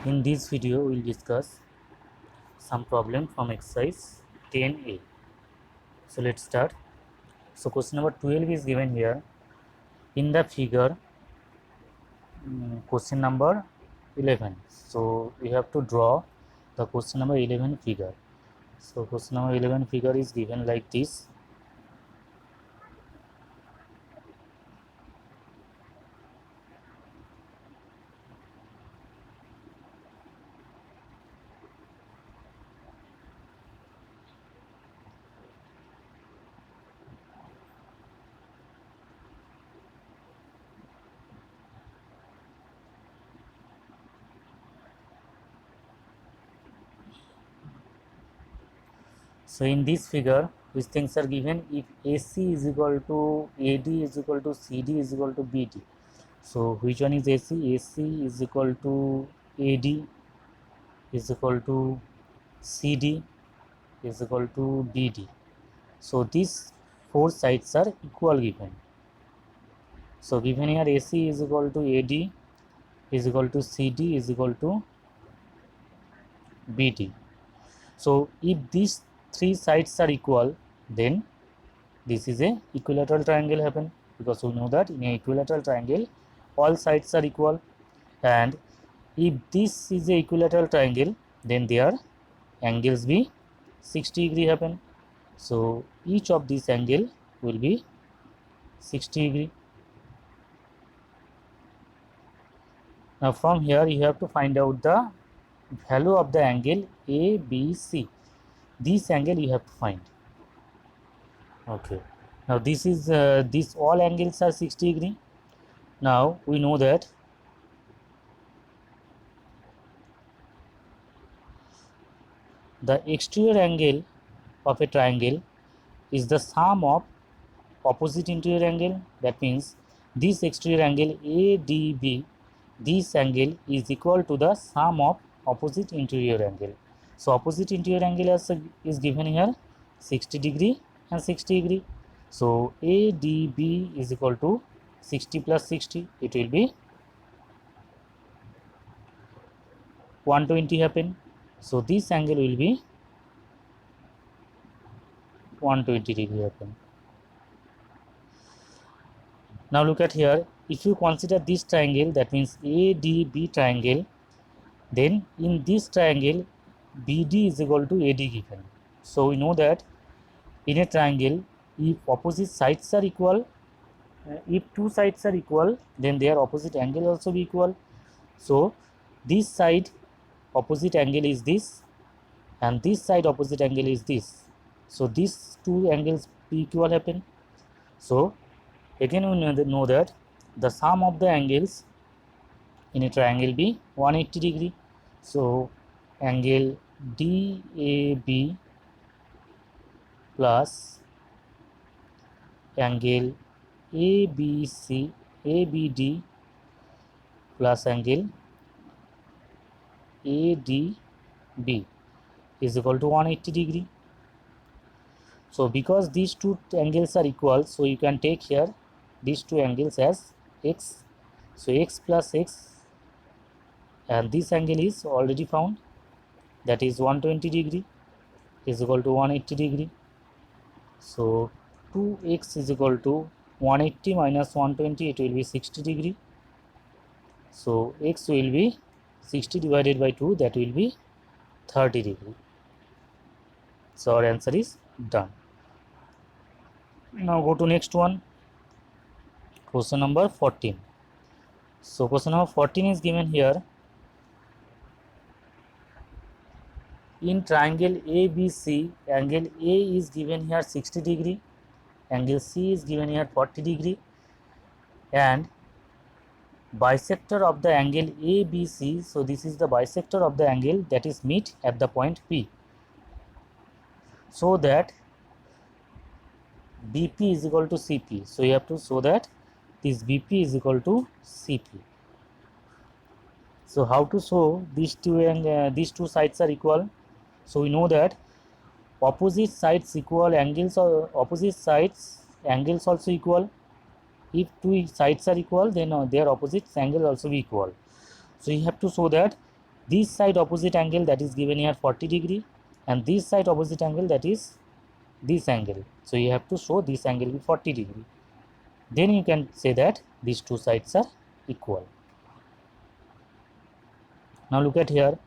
In this video, we will discuss some problem from exercise 10a. So let's start. So question number 12 is given here in the figure. Question number 11. So we have to draw the question number 11 figure. So question number 11 figure is given like this. So in this figure, which things are given if AC is equal to AD is equal to CD is equal to BD. So which one is AC? AC is equal to AD is equal to CD is equal to BD. So these four sides are equal given. So given here AC is equal to AD is equal to CD is equal to BD. So if these three sides are equal, then this is a equilateral triangle happen, because we know that in a equilateral triangle all sides are equal, and if this is a equilateral triangle then their angles be 60 degree happen. So each of these angle will be 60 degree. Now from here you have to find out the value of the angle ABC. This angle you have to find. Okay. Now this is this all angles are 60 degree. Now we know that the exterior angle of a triangle is the sum of opposite interior angle. That means this exterior angle ADB, this angle is equal to the sum of opposite interior angle. So opposite interior angle is given here 60 degree and 60 degree. So ADB is equal to 60 plus 60, it will be 120 happen. So this angle will be 120 degree happen. Now look at here, if you consider this triangle, that means ADB triangle, then in this triangle BD is equal to AD given. So we know that in a triangle, if opposite sides are equal, if two sides are equal, then their opposite angle also be equal. So this side opposite angle is this, and this side opposite angle is this. So these two angles be equal happen. So again we know that the sum of the angles in a triangle be 180 degree. So angle DAB plus angle ABD plus angle ADB is equal to 180 degree. So because these two angles are equal, so you can take here these two angles as x. So x plus x, and this angle is already found, that is 120 degree is equal to 180 degree. So 2x is equal to 180 minus 120, it will be 60 degree. So x will be 60 divided by 2, that will be 30 degree. So our answer is done. Now go to next one, question number 14. So question number 14 is given here. In triangle ABC, angle A is given here 60 degree, angle C is given here 40 degree, and bisector of the angle ABC. So this is the bisector of the angle that is meet at the point P. So that BP is equal to CP. So you have to show that this BP is equal to CP. So how to show these two sides are equal? So we know that opposite sides equal angles, or opposite sides angles also equal. If two sides are equal, then their opposite angle also be equal. So you have to show that this side opposite angle that is given here 40 degree, and this side opposite angle that is this angle. So you have to show this angle be 40 degree. Then you can say that these two sides are equal. Now look at here.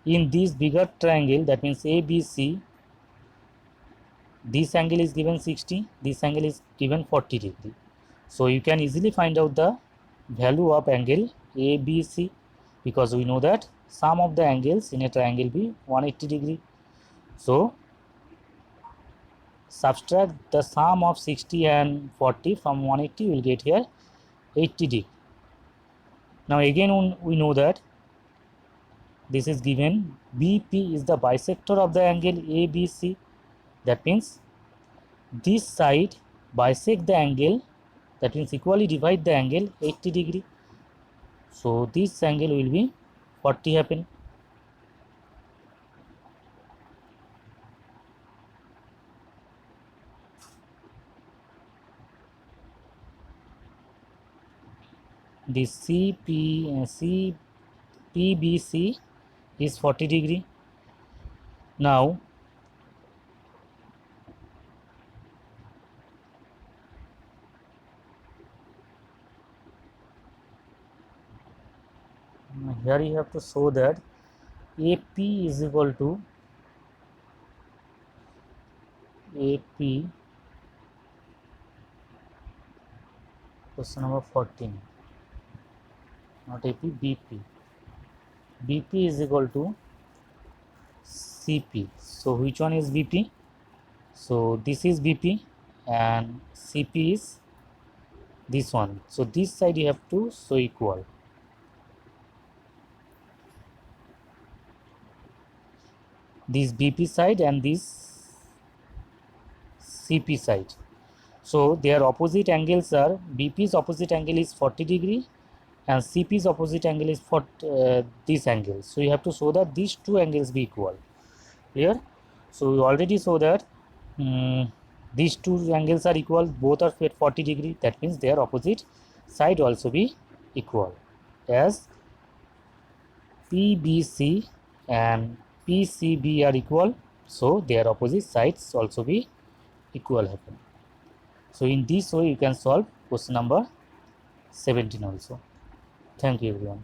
In this bigger triangle, that means ABC, this angle is given 60, this angle is given 40 degree. So you can easily find out the value of angle ABC, because we know that sum of the angles in a triangle be 180 degree. So subtract the sum of 60 and 40 from 180, you will get here 80 degree. Now again we know that this is given BP is the bisector of the angle ABC. That means this side bisect the angle, that means equally divide the angle 80 degree. So this angle will be 40 happen. This PBC is 40 degree. Now here you have to show that AP is equal to AP, question number 14, not AP, BP. BP is equal to CP. So which one is BP? So this is BP and CP is this one. So this side you have to show equal. This BP side and this CP side. So their opposite angles are, BP's opposite angle is 40 degree and CP's opposite angle is for this angle. So you have to show that these two angles be equal. Clear? So we already saw that these two angles are equal, both are at 40 degree. That means their opposite side also be equal, as PBC and PCB are equal, so their opposite sides also be equal happen. So in this way you can solve question number 17 also. Thank you everyone.